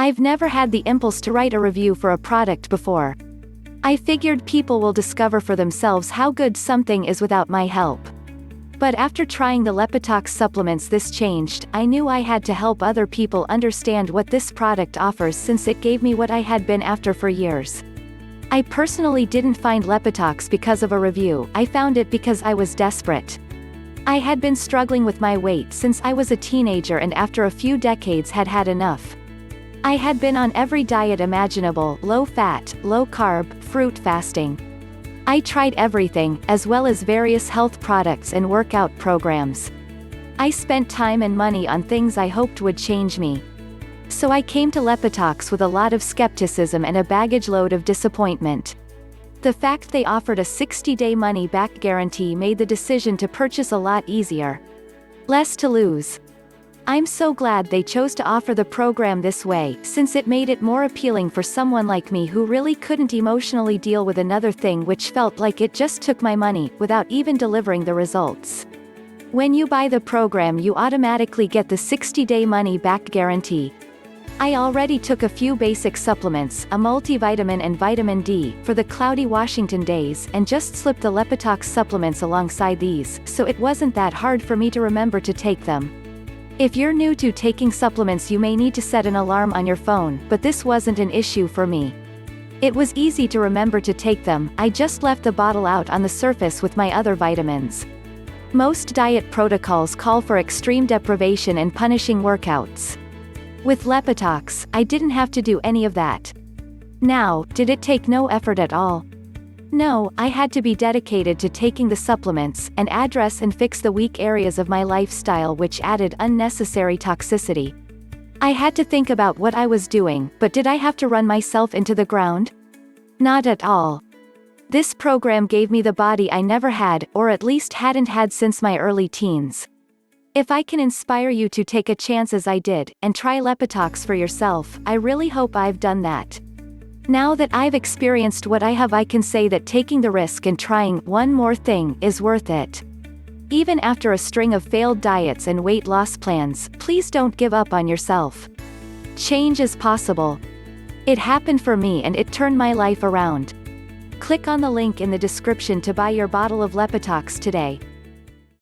I've never had the impulse to write a review for a product before. I figured people will discover for themselves how good something is without my help. But after trying the Lepitox supplements, this changed. I knew I had to help other people understand what this product offers, since it gave me what I had been after for years. I personally didn't find Lepitox because of a review. I found it because I was desperate. I had been struggling with my weight since I was a teenager, and after a few decades had had enough. I had been on every diet imaginable: low fat, low carb, fruit fasting. I tried everything, as well as various health products and workout programs. I spent time and money on things I hoped would change me. So I came to Lepitox with a lot of skepticism and a baggage load of disappointment. The fact they offered a 60-day money-back guarantee made the decision to purchase a lot easier. Less to lose. I'm so glad they chose to offer the program this way, since it made it more appealing for someone like me who really couldn't emotionally deal with another thing which felt like it just took my money, without even delivering the results. When you buy the program, you automatically get the 60-day money-back guarantee. I already took a few basic supplements, a multivitamin and vitamin D, for the cloudy Washington days, and just slipped the Lepitox supplements alongside these, so it wasn't that hard for me to remember to take them. If you're new to taking supplements, you may need to set an alarm on your phone, but this wasn't an issue for me. It was easy to remember to take them. I just left the bottle out on the surface with my other vitamins. Most diet protocols call for extreme deprivation and punishing workouts. With Lepitox, I didn't have to do any of that. Now, did it take no effort at all? No, I had to be dedicated to taking the supplements, and address and fix the weak areas of my lifestyle which added unnecessary toxicity. I had to think about what I was doing, but did I have to run myself into the ground? Not at all. This program gave me the body I never had, or at least hadn't had since my early teens. If I can inspire you to take a chance as I did, and try Lepitox for yourself, I really hope I've done that. Now that I've experienced what I have, I can say that taking the risk and trying one more thing is worth it. Even after a string of failed diets and weight loss plans, please don't give up on yourself. Change is possible. It happened for me, and it turned my life around. Click on the link in the description to buy your bottle of Lepitox today.